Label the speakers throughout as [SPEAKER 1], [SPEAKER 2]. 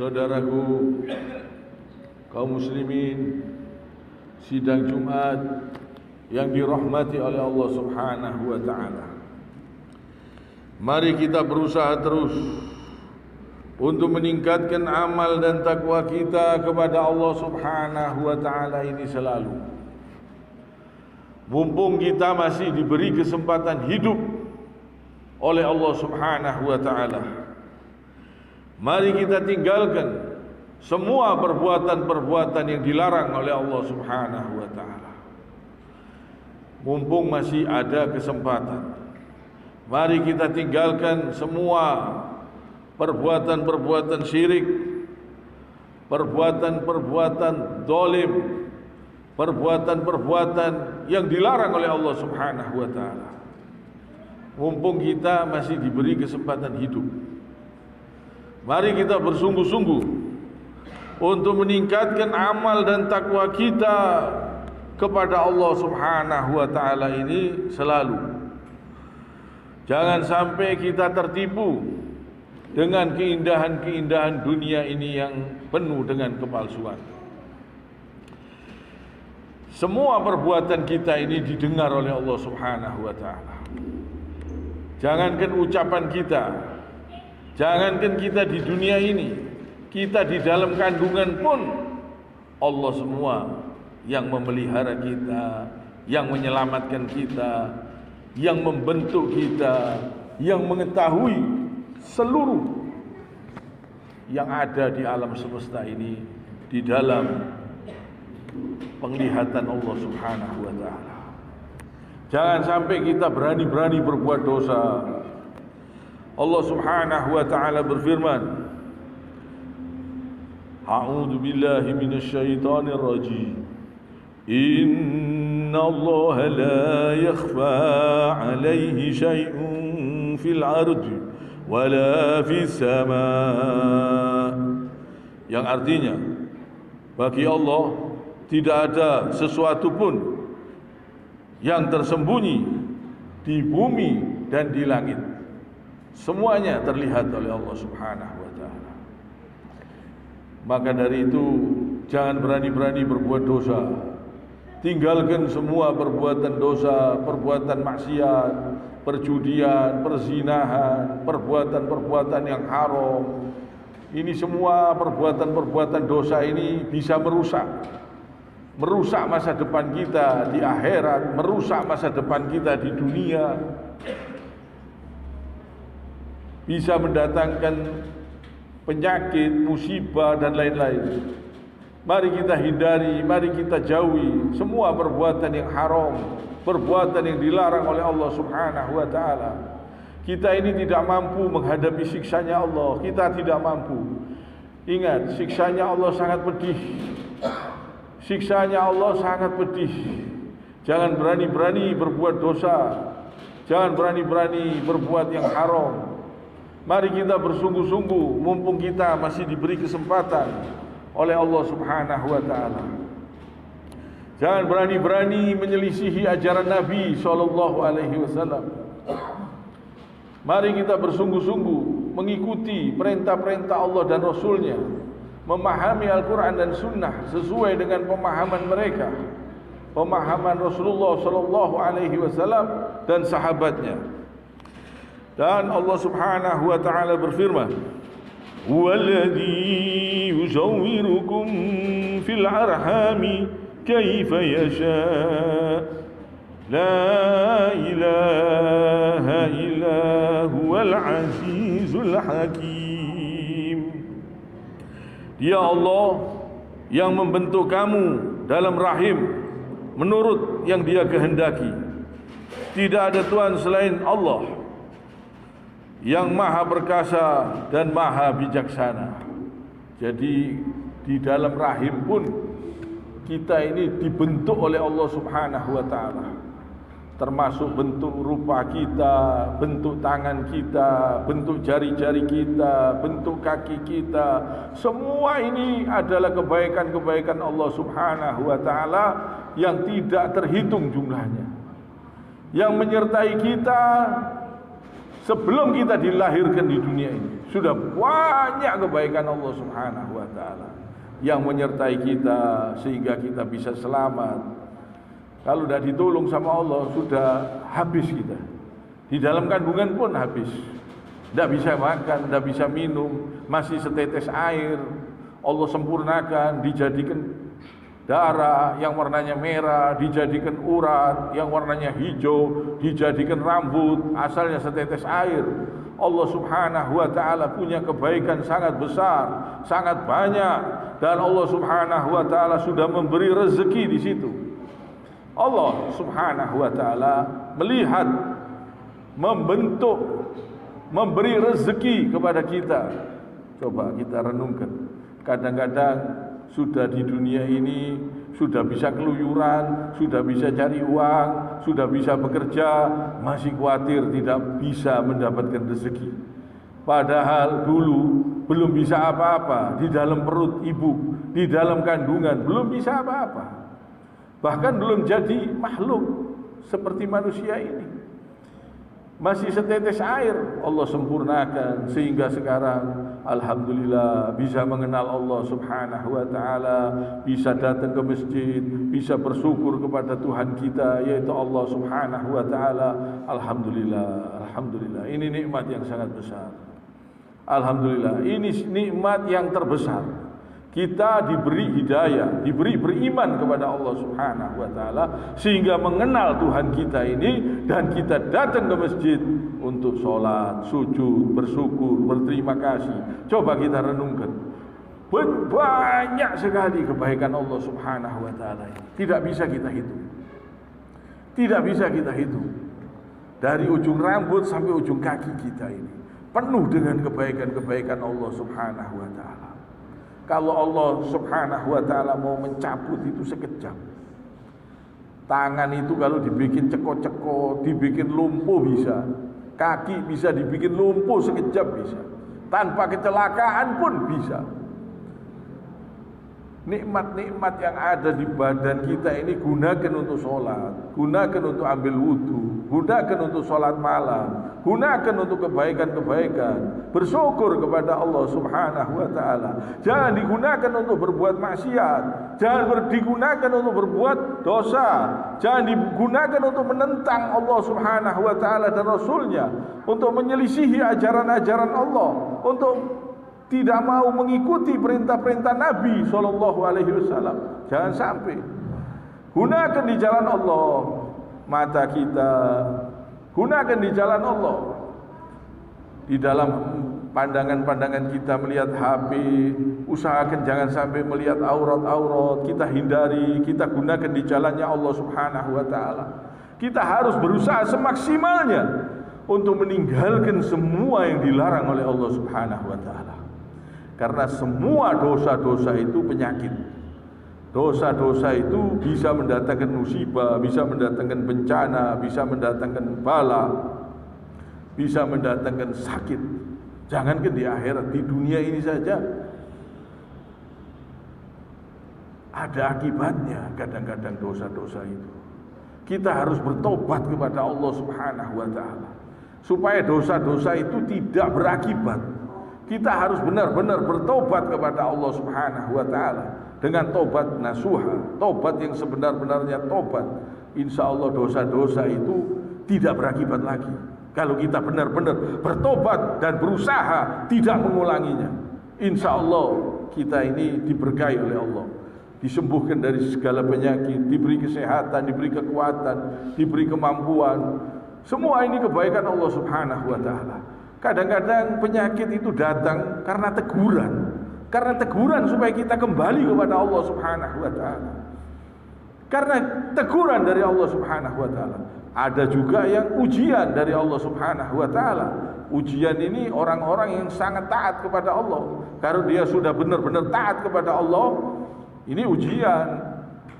[SPEAKER 1] Saudaraku kaum muslimin, sidang Jumat yang dirahmati oleh Allah Subhanahu wa taala. Mari kita berusaha terus untuk meningkatkan amal dan takwa kita kepada Allah Subhanahu wa taala ini selalu. Mumpung kita masih diberi kesempatan hidup oleh Allah Subhanahu wa taala, mari kita tinggalkan semua perbuatan-perbuatan yang dilarang oleh Allah Subhanahu wa taala. Mumpung masih ada kesempatan, mari kita tinggalkan semua perbuatan-perbuatan syirik, perbuatan-perbuatan zalim, perbuatan-perbuatan yang dilarang oleh Allah Subhanahu wa taala. Mumpung kita masih diberi kesempatan hidup, mari kita bersungguh-sungguh untuk meningkatkan amal dan takwa kita kepada Allah Subhanahu wa taala ini selalu. Jangan sampai kita tertipu dengan keindahan-keindahan dunia ini yang penuh dengan kepalsuan. Semua perbuatan kita ini didengar oleh Allah Subhanahu wa taala. Jangankan ucapan kita, jangankan kita di dunia ini, kita di dalam kandungan pun Allah semua yang memelihara kita, yang menyelamatkan kita, yang membentuk kita, yang mengetahui seluruh yang ada di alam semesta ini di dalam penglihatan Allah Subhanahu wa taala. Jangan sampai kita berani-berani berbuat dosa. Allah Subhanahu wa taala berfirman, A'udzu billahi minasyaitonir rajim. Inna Allah la yakhfa 'alaihi syai'un fil ardi wala fis sama'. Yang artinya, bagi Allah tidak ada sesuatu pun yang tersembunyi di bumi dan di langit. Semuanya terlihat oleh Allah Subhanahu wa taala. Maka dari itu, jangan berani-berani berbuat dosa. Tinggalkan semua perbuatan dosa, perbuatan maksiat, perjudian, perzinahan, perbuatan-perbuatan yang haram. Ini semua perbuatan-perbuatan dosa ini bisa merusak masa depan kita di akhirat, merusak masa depan kita di dunia, bisa mendatangkan penyakit, musibah dan lain-lain. Mari kita hindari, mari kita jauhi semua perbuatan yang haram, perbuatan yang dilarang oleh Allah Subhanahu wa taala. Kita ini tidak mampu menghadapi siksanya Allah, kita tidak mampu. Ingat, siksanya Allah sangat pedih. Siksanya Allah sangat pedih. Jangan berani-berani berbuat dosa, jangan berani-berani berbuat yang haram. Mari kita bersungguh-sungguh, mumpung kita masih diberi kesempatan oleh Allah Subhanahu wa taala. Jangan berani-berani menyelisihi ajaran Nabi sallallahu alaihi wasallam. Mari kita bersungguh-sungguh mengikuti perintah-perintah Allah dan Rasul-Nya, memahami Al-Quran dan Sunnah sesuai dengan pemahaman mereka, pemahaman Rasulullah sallallahu alaihi wasallam dan sahabatnya. Dan Allah Subhanahu wa taala berfirman, "Huwallazi yusawwirukum fil arhami kaifa yasha, la ilaha illa huwal azizul hakim." Dia Allah yang membentuk kamu dalam rahim menurut yang Dia kehendaki. Tidak ada Tuhan selain Allah yang maha perkasa dan maha bijaksana. Jadi di dalam rahim pun kita ini dibentuk oleh Allah Subhanahu wa taala. Termasuk bentuk rupa kita, bentuk tangan kita, bentuk jari-jari kita, bentuk kaki kita. Semua ini adalah kebaikan-kebaikan Allah Subhanahu wa taala yang tidak terhitung jumlahnya, yang menyertai kita sebelum kita dilahirkan di dunia ini. Sudah banyak kebaikan Allah Subhanahu wa taala yang menyertai kita sehingga kita bisa selamat. Kalau tidak ditolong sama Allah, sudah habis kita. Di dalam kandungan pun habis. Tidak bisa makan, tidak bisa minum, masih setetes air. Allah sempurnakan, dijadikan darah yang warnanya merah, dijadikan urat yang warnanya hijau, dijadikan rambut, asalnya setetes air. Allah Subhanahu wa taala punya kebaikan sangat besar, sangat banyak, dan Allah Subhanahu wa taala sudah memberi rezeki di situ. Allah Subhanahu wa taala melihat, membentuk, memberi rezeki kepada kita. Coba kita renungkan. Kadang-kadang sudah di dunia ini sudah bisa keluyuran, sudah bisa cari uang, sudah bisa bekerja, masih khawatir tidak bisa mendapatkan rezeki. Padahal dulu belum bisa apa-apa di dalam perut ibu, di dalam kandungan belum bisa apa-apa. Bahkan belum jadi makhluk seperti manusia ini. Masih setetes air Allah sempurnakan sehingga sekarang alhamdulillah bisa mengenal Allah Subhanahu wa taala, bisa datang ke masjid, bisa bersyukur kepada Tuhan kita yaitu Allah Subhanahu wa taala. Alhamdulillah, alhamdulillah. Ini nikmat yang sangat besar. Alhamdulillah, ini nikmat yang terbesar. Kita diberi hidayah, diberi beriman kepada Allah Subhanahu wa taala sehingga mengenal Tuhan kita ini, dan kita datang ke masjid untuk sholat, sujud, bersyukur, berterima kasih. Coba kita renungkan. Banyak sekali kebaikan Allah Subhanahu wa taala ini. Tidak bisa kita hitung. Tidak bisa kita hitung. Dari ujung rambut sampai ujung kaki kita ini penuh dengan kebaikan-kebaikan Allah Subhanahu wa taala. Kalau Allah Subhanahu wa taala mau mencabut itu sekejap. Tangan itu kalau dibikin cekot-cekot, dibikin lumpuh bisa. Kaki bisa dibikin lumpuh sekejap bisa. Tanpa kecelakaan pun bisa. Nikmat-nikmat yang ada di badan kita ini gunakan untuk sholat, gunakan untuk ambil wudhu, gunakan untuk sholat malam, gunakan untuk kebaikan-kebaikan, bersyukur kepada Allah Subhanahu wa taala. Jangan digunakan untuk berbuat maksiat, jangan digunakan untuk berbuat dosa, jangan digunakan untuk menentang Allah Subhanahu wa taala dan Rasulnya, untuk menyelisihi ajaran-ajaran Allah, untuk tidak mau mengikuti perintah-perintah Nabi SAW. Jangan sampai. Gunakan di jalan Allah mata kita, gunakan di jalan Allah. Di dalam pandangan-pandangan kita melihat HP, usahakan jangan sampai melihat aurat-aurat. Kita hindari, kita gunakan di jalannya Allah Subhanahu wa taala. Kita harus berusaha semaksimalnya untuk meninggalkan semua yang dilarang oleh Allah Subhanahu wa taala. Karena semua dosa-dosa itu penyakit. Dosa-dosa itu bisa mendatangkan musibah, bisa mendatangkan bencana, bisa mendatangkan bala, bisa mendatangkan sakit. Jangankan di akhirat, di dunia ini saja ada akibatnya kadang-kadang dosa-dosa itu. Kita harus bertobat kepada Allah Subhanahu wa taala supaya dosa-dosa itu tidak berakibat. Kita harus benar-benar bertobat kepada Allah Subhanahu wa taala dengan tobat nasuha, tobat yang sebenar-benarnya tobat. Insya Allah dosa-dosa itu tidak berakibat lagi kalau kita benar-benar bertobat dan berusaha tidak mengulanginya. Insya Allah kita ini diberkahi oleh Allah, disembuhkan dari segala penyakit, diberi kesehatan, diberi kekuatan, diberi kemampuan. Semua ini kebaikan Allah Subhanahu wa taala. Kadang-kadang penyakit itu datang karena teguran. Karena teguran supaya kita kembali kepada Allah Subhanahu wa taala. Karena teguran dari Allah Subhanahu wa taala. Ada juga yang ujian dari Allah Subhanahu wa taala. Ujian ini orang-orang yang sangat taat kepada Allah. Kalau dia sudah benar-benar taat kepada Allah, ini ujian.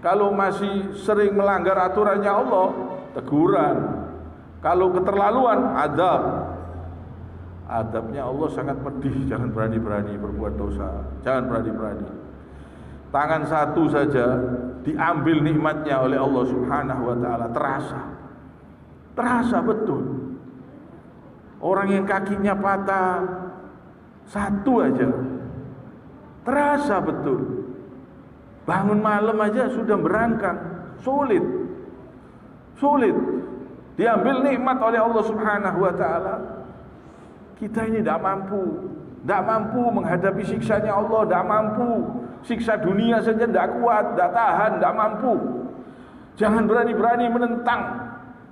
[SPEAKER 1] Kalau masih sering melanggar aturannya Allah, teguran. Kalau keterlaluan, azab. Adabnya Allah sangat pedih. Jangan berani-berani berbuat dosa, jangan berani-berani. Tangan satu saja diambil nikmatnya oleh Allah Subhanahu wa taala, terasa betul. Orang yang kakinya patah Satu aja terasa betul. Bangun malam aja sudah berangkang, sulit. Diambil nikmat oleh Allah Subhanahu wa taala. Kita ini tidak mampu menghadapi siksanya Allah, tidak mampu. Siksa dunia saja tidak kuat, tidak tahan, tidak mampu. Jangan berani-berani menentang,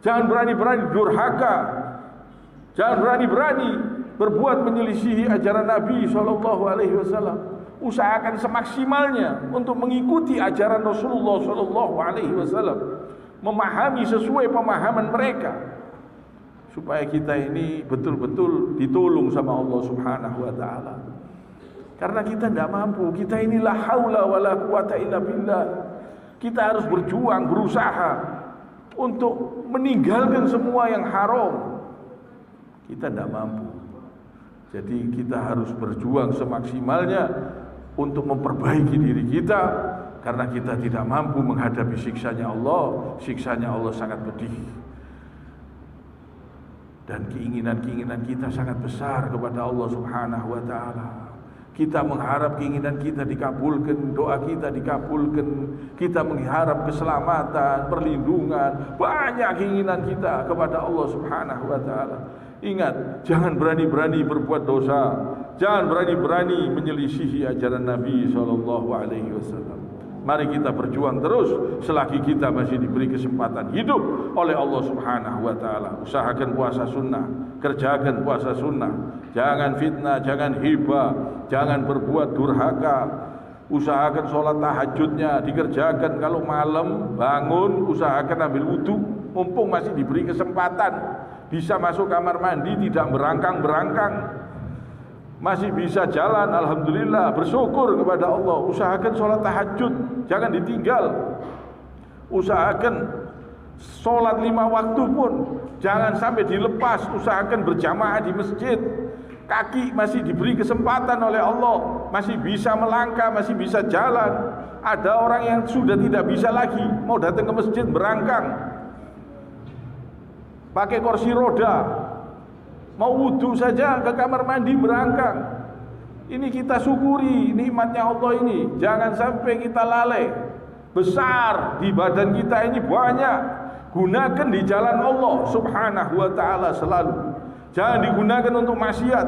[SPEAKER 1] jangan berani-berani durhaka, jangan berani-berani berbuat menyelisihi ajaran Nabi SAW. Usahakan semaksimalnya untuk mengikuti ajaran Rasulullah SAW, memahami sesuai pemahaman mereka, supaya kita ini betul-betul ditolong sama Allah Subhanahu wa taala. Karena kita tidak mampu, kita ini la haula wala quwata illa billah. Kita harus berjuang, berusaha untuk meninggalkan semua yang haram. Kita tidak mampu. Jadi kita harus berjuang semaksimalnya untuk memperbaiki diri kita, karena kita tidak mampu menghadapi siksanya Allah. Siksanya Allah sangat pedih. Dan keinginan-keinginan kita sangat besar kepada Allah Subhanahu wa taala. Kita mengharap keinginan kita dikabulkan, doa kita dikabulkan, kita mengharap keselamatan, perlindungan, banyak keinginan kita kepada Allah Subhanahu wa taala. Ingat, jangan berani-berani berbuat dosa, jangan berani-berani menyelisihi ajaran Nabi SAW. Mari kita berjuang terus selagi kita masih diberi kesempatan hidup oleh Allah Subhanahu wa taala. Usahakan puasa sunnah, kerjakan puasa sunnah. Jangan fitnah, jangan hibah, jangan berbuat durhaka. Usahakan sholat tahajudnya dikerjakan. Kalau malam bangun, usahakan ambil wudu, mumpung masih diberi kesempatan. Bisa masuk kamar mandi, tidak berangkang-berangkang, masih bisa jalan, alhamdulillah, bersyukur kepada Allah. Usahakan sholat tahajud, jangan ditinggal. Usahakan sholat 5 waktu pun jangan sampai dilepas. Usahakan berjamaah di masjid. Kaki masih diberi kesempatan oleh Allah, masih bisa melangkah, masih bisa jalan. Ada orang yang sudah tidak bisa lagi, mau datang ke masjid berangkang, pakai kursi roda, mau wudu saja ke kamar mandi berangkang. Ini kita syukuri nikmatnya Allah ini. Jangan sampai kita lalai. Besar di badan kita ini banyak. Gunakan di jalan Allah Subhanahu wa taala selalu. Jangan digunakan untuk maksiat,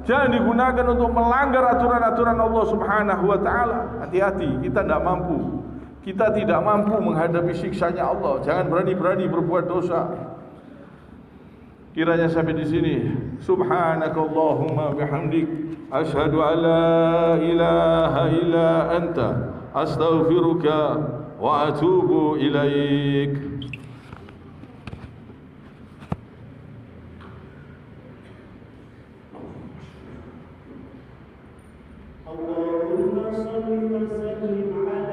[SPEAKER 1] jangan digunakan untuk melanggar aturan-aturan Allah Subhanahu wa taala. Hati-hati, kita tidak mampu. Kita tidak mampu menghadapi siksanya Allah. Jangan berani-berani berbuat dosa. Kiranya sampai di sini. Subhanakallahumma bihamdik, asyhadu an la ilaha illa anta, astaghfiruka wa atubu ilaik.
[SPEAKER 2] Allahumma shalli wa sallim ala